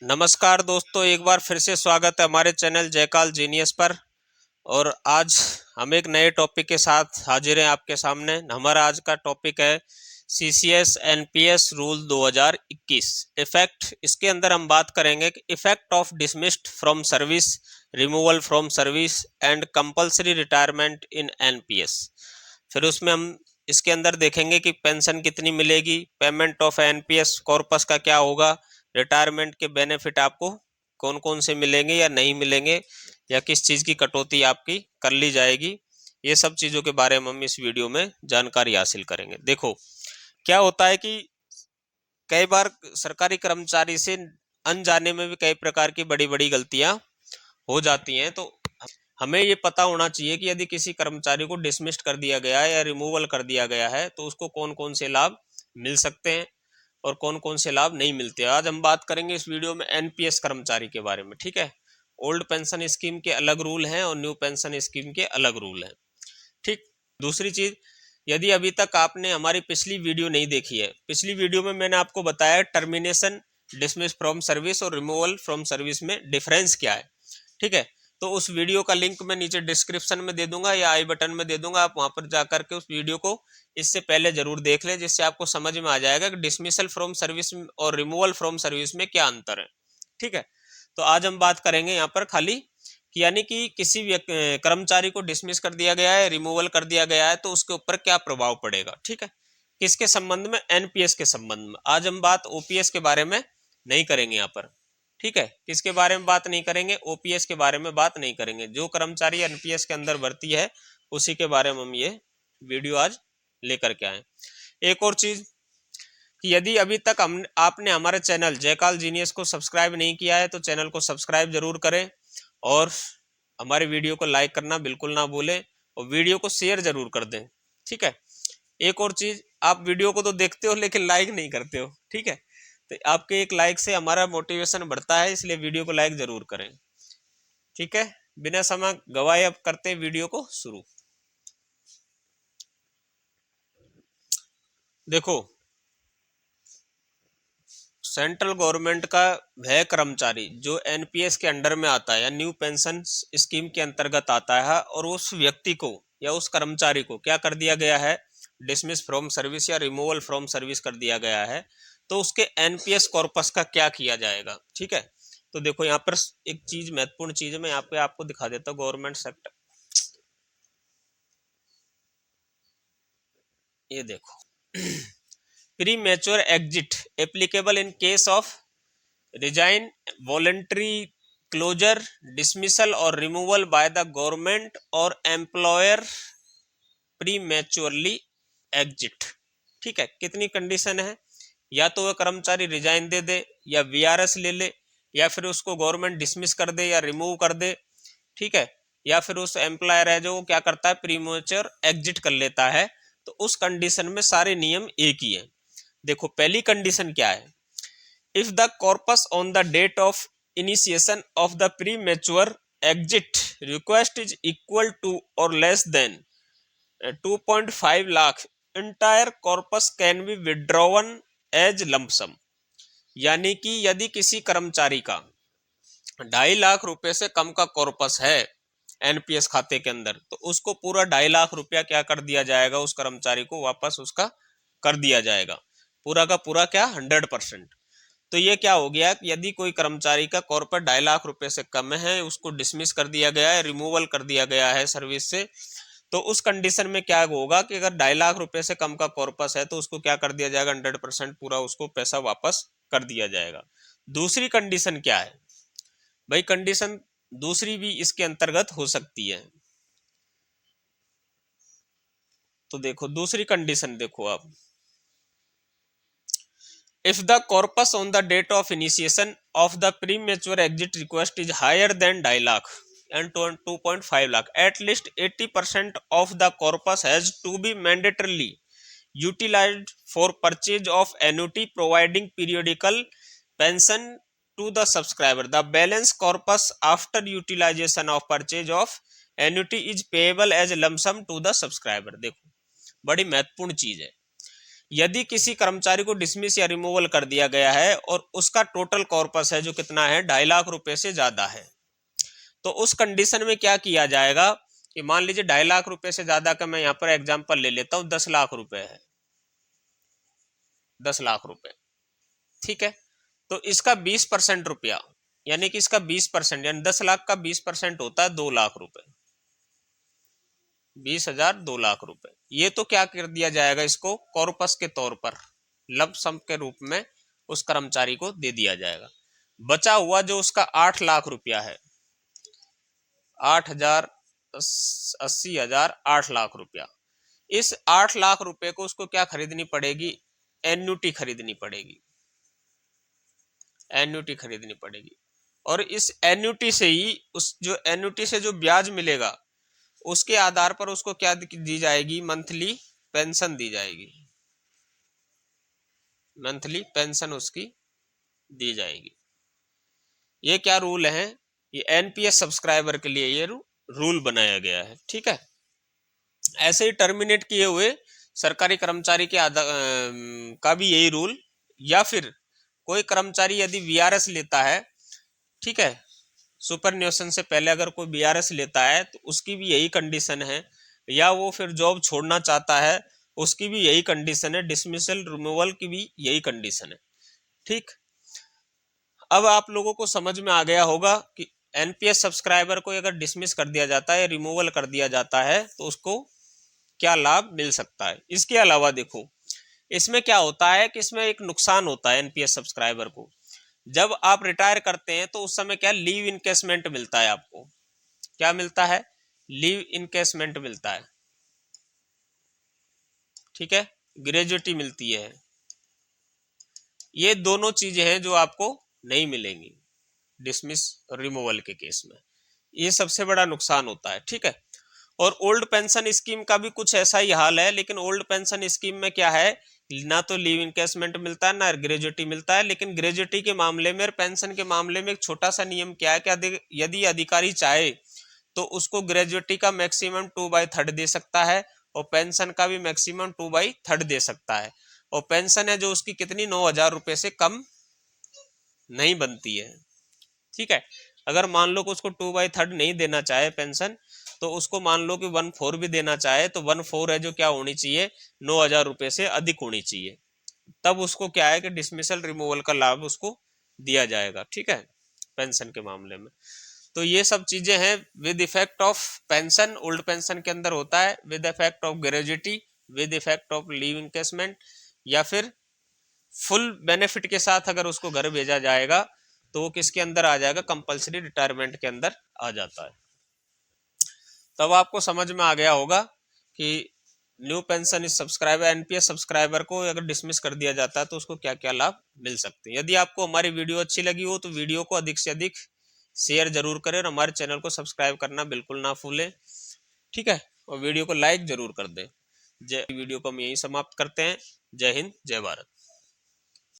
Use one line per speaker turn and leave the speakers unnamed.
नमस्कार दोस्तों, एक बार फिर से स्वागत है हमारे चैनल जयकाल जीनियस पर। और आज हम एक नए टॉपिक के साथ हाजिर हैं आपके सामने। हमारा आज का टॉपिक है सीसीएस एनपीएस रूल 2021 इफेक्ट। इसके अंदर हम बात करेंगे कि effect of dismissed from service, removal from service and compulsory retirement in NPS. फिर उसमें हम इसके अंदर देखेंगे कि पेंशन कितनी मिलेगी, पेमेंट ऑफ एनपीएस कॉर्पस का क्या होगा, रिटायरमेंट के बेनिफिट आपको कौन कौन से मिलेंगे या नहीं मिलेंगे, या किस चीज़ की कटौती आपकी कर ली जाएगी। ये सब चीज़ों के बारे में हम इस वीडियो में जानकारी हासिल करेंगे। देखो, क्या होता है कि कई बार सरकारी कर्मचारी से अनजाने में भी कई प्रकार की बड़ी बड़ी गलतियां हो जाती हैं। तो हमें ये पता होना चाहिए कि यदि किसी कर्मचारी को डिसमिस्ड कर दिया गया है या रिमूवल कर दिया गया है तो उसको कौन कौन से लाभ मिल सकते हैं और कौन कौन से लाभ नहीं मिलते। आज हम बात करेंगे इस वीडियो में एनपीएस कर्मचारी के बारे में। ठीक है, ओल्ड पेंशन स्कीम के अलग रूल हैं और न्यू पेंशन स्कीम के अलग रूल हैं। ठीक। दूसरी चीज, यदि अभी तक आपने हमारी पिछली वीडियो नहीं देखी है, पिछली वीडियो में मैंने आपको बताया टर्मिनेशन, डिसमिस फ्रॉम सर्विस और रिमूवल फ्रॉम सर्विस में डिफरेंस क्या है। ठीक है, तो उस वीडियो का लिंक मैं नीचे डिस्क्रिप्शन में दे दूंगा या आई बटन में दे दूंगा। आप वहां पर जाकर के उस वीडियो को इससे पहले जरूर देख लें, जिससे आपको समझ में आ जाएगा कि डिसमिसल फ्रॉम सर्विस और रिमूवल फ्रॉम सर्विस में क्या अंतर है। ठीक है, तो आज हम बात करेंगे यहाँ पर खाली कि यानी कि किसी कर्मचारी को डिसमिस कर दिया गया है, रिमूवल कर दिया गया है, तो उसके ऊपर क्या प्रभाव पड़ेगा। ठीक है, किसके संबंध में? एनपीएस के संबंध में। आज हम बात ओपीएस के बारे में नहीं करेंगे यहाँ पर। ठीक है, किसके बारे में बात नहीं करेंगे? ओपीएस के बारे में बात नहीं करेंगे। जो कर्मचारी एनपीएस के अंदर भर्ती है उसी के बारे में हम ये वीडियो आज लेकर के आए। एक और चीज कि यदि अभी तक आपने हमारे चैनल जयकाल जीनियस को सब्सक्राइब नहीं किया है तो चैनल को सब्सक्राइब जरूर करें और हमारे वीडियो को लाइक करना बिल्कुल ना भूलें और वीडियो को शेयर जरूर कर दें। ठीक है, एक और चीज, आप वीडियो को तो देखते हो लेकिन लाइक नहीं करते हो। ठीक है, तो आपके एक लाइक से हमारा मोटिवेशन बढ़ता है, इसलिए वीडियो को लाइक जरूर करें। ठीक है, बिना समय गवाए अब करते वीडियो को शुरू। देखो, सेंट्रल गवर्नमेंट का वह कर्मचारी जो एनपीएस के अंडर में आता है या न्यू पेंशन स्कीम के अंतर्गत आता है और उस व्यक्ति को या उस कर्मचारी को क्या कर दिया गया है, डिसमिस फ्रॉम सर्विस या रिमूवल फ्रॉम सर्विस कर दिया गया है, तो उसके एनपीएस कॉर्पस का क्या किया जाएगा। ठीक है, तो देखो यहाँ पर एक चीज, महत्वपूर्ण चीज मैं यहाँ पे आपको दिखा देता हूँ। गवर्नमेंट सेक्टर, ये देखो premature exit applicable in case of resign, voluntary closure, dismissal और रिमूवल बाय द गवर्नमेंट और एम्प्लॉयर प्री मैच्योरली एग्जिट। ठीक है, कितनी कंडीशन है? या तो वह कर्मचारी रिजाइन दे दे या वीआरएस ले ले, या फिर उसको गवर्नमेंट डिसमिस कर दे या रिमूव कर दे। ठीक है, या फिर उस एम्प्लॉयर है जो क्या करता है, प्री मैच्योर एग्जिट कर लेता है। तो उस कंडीशन में सारे नियम एक ही है। देखो, पहली कंडीशन क्या है? If the corpus on the date of initiation of the premature exit request is equal to or less than 2.5 lakh, entire corpus can be withdrawn as lump sum। यानी कि यदि किसी कर्मचारी का 2.5 लाख रुपए से कम का कॉर्पस है एनपीएस खाते के अंदर, तो उसको पूरा 2.5 लाख रुपया क्या कर दिया जाएगा, उस कर्मचारी को वापस उसका कर दिया जाएगा। पूरा का पूरा क्या, 100%। तो ये क्या हो गया, यदि कोई कर्मचारी का कॉर्पोरेट 2.5 लाख रुपए से कम है, उसको डिसमिस कर दिया गया है, रिमूवल कर दिया गया है सर्विस से, तो उस कंडीशन में क्या होगा कि अगर 2.5 लाख रुपए से कम का कॉर्पस है तो उसको क्या कर दिया जाएगा, 100% पूरा उसको पैसा वापस कर दिया जाएगा। दूसरी कंडीशन क्या है भाई? कंडीशन दूसरी भी इसके अंतर्गत हो सकती है। तो देखो दूसरी कंडीशन, देखो आप, if the corpus on the date of initiation of the premature exit request is higher than 2.5 lakh and 2.5 lakh, at least 80% of the corpus has to be mandatorily utilized for purchase of annuity providing periodical pension to the subscriber. The balance corpus after utilization of purchase of annuity is payable as lump sum to the subscriber। देखो, बड़ी महत्वपूर्ण चीज है यदि किसी कर्मचारी को dismiss या रिमूवल कर दिया गया है और उसका टोटल कॉर्पस है जो कितना है 2.5 लाख रुपए से ज्यादा है, तो उस कंडीशन में क्या किया जाएगा कि मान लीजिए 2.5 लाख रुपए से ज्यादा का मैं यहाँ पर एग्जांपल ले लेता हूँ, 10 लाख रुपए है, 10 लाख रुपए, ठीक है। तो इसका 20% रुपया, यानी कि इसका 20%, यानी 10 लाख का 20% होता है 2 लाख रुपए, 20,000 2 लाख रुपए। ये तो क्या कर दिया जाएगा, इसको कॉर्पस के तौर पर लंप सम के रूप में उस कर्मचारी को दे दिया जाएगा। बचा हुआ जो उसका 8 लाख रुपया है, 8,000, 80,000, 8 लाख रुपया, इस 8 लाख रुपए को उसको क्या खरीदनी पड़ेगी, एन्युटी खरीदनी पड़ेगी, एन्युटी खरीदनी पड़ेगी। और इस एन्युटी से ही उस जो एन्युटी से जो ब्याज मिलेगा उसके आधार पर उसको क्या दी जाएगी, मंथली पेंशन दी जाएगी, मंथली पेंशन उसकी दी जाएगी। ये क्या रूल है, ये एनपीएस सब्सक्राइबर के लिए ये रूल बनाया गया है, ठीक है। ऐसे ही टर्मिनेट किए हुए सरकारी कर्मचारी के का भी यही रूल, या फिर कोई कर्मचारी यदि वीआरएस लेता है, ठीक है, सुपरन्यूशन से पहले अगर कोई बीआरएस लेता है तो उसकी भी यही कंडीशन है, या वो फिर जॉब छोड़ना चाहता है उसकी भी यही कंडीशन है, डिसमिसल रिमूवल की भी यही कंडीशन है, ठीक। अब आप लोगों को समझ में आ गया होगा कि एनपीएस सब्सक्राइबर को अगर डिसमिस कर दिया जाता है, रिमूवल कर दिया जाता है तो उसको क्या लाभ मिल सकता है। इसके अलावा देखो इसमें क्या होता है कि इसमें एक नुकसान होता है एनपीएस सब्सक्राइबर को, जब आप रिटायर करते हैं तो उस समय क्या लीव इनकेसमेंट मिलता है आपको, क्या मिलता है, लीव इनकेसमेंट मिलता है, ठीक है, ग्रेजुएटी मिलती है। ये दोनों चीजें हैं जो आपको नहीं मिलेंगी डिसमिस रिमूवल के केस में, ये सबसे बड़ा नुकसान होता है, ठीक है। और ओल्ड पेंशन स्कीम का भी कुछ ऐसा ही हाल है, लेकिन ओल्ड पेंशन स्कीम में क्या है, ना तो लीव इनकेसमेंट मिलता है ना ग्रेजुएटी मिलता है। लेकिन ग्रेजुएटी के मामले में और पेंशन के मामले में एक छोटा सा नियम क्या है कि यदि अधिकारी चाहे तो उसको ग्रेजुएटी का मैक्सिमम 2/3 दे सकता है और पेंशन का भी मैक्सिमम 2/3 दे सकता है। और पेंशन है जो उसकी कितनी 9,000 रुपए से कम नहीं बनती है, ठीक है। अगर मान लो कि उसको 2/3 नहीं देना चाहे पेंशन, तो उसको मान लो कि 1/4 भी देना चाहे तो 1/4 है जो क्या होनी चाहिए, 9,000 रुपए से अधिक होनी चाहिए, तब उसको क्या है कि डिसमिसल रिमूवल का लाभ उसको दिया जाएगा, ठीक है, पेंशन के मामले में। तो ये सब चीजें हैं with effect of pension, old pension के अंदर होता है, with effect of gratuity, with effect of leave encasement, या फिर फुल बेनिफिट के साथ अगर उसको घर भेजा जाएगा तो वो किसके अंदर आ जाएगा, कंपलसरी रिटायरमेंट के अंदर आ जाता है। तब आपको समझ में आ गया होगा कि न्यू पेंशन इस सब्सक्राइबर, एनपीएस सब्सक्राइबर को अगर डिसमिस कर दिया जाता है तो उसको क्या क्या लाभ मिल सकते हैं। यदि आपको हमारी वीडियो अच्छी लगी हो तो वीडियो को अधिक से अधिक शेयर जरूर करें और हमारे चैनल को सब्सक्राइब करना बिल्कुल ना भूलें, ठीक है, और वीडियो को लाइक जरूर कर दें। वीडियो को हम यहीं समाप्त करते हैं। जय हिंद, जय भारत।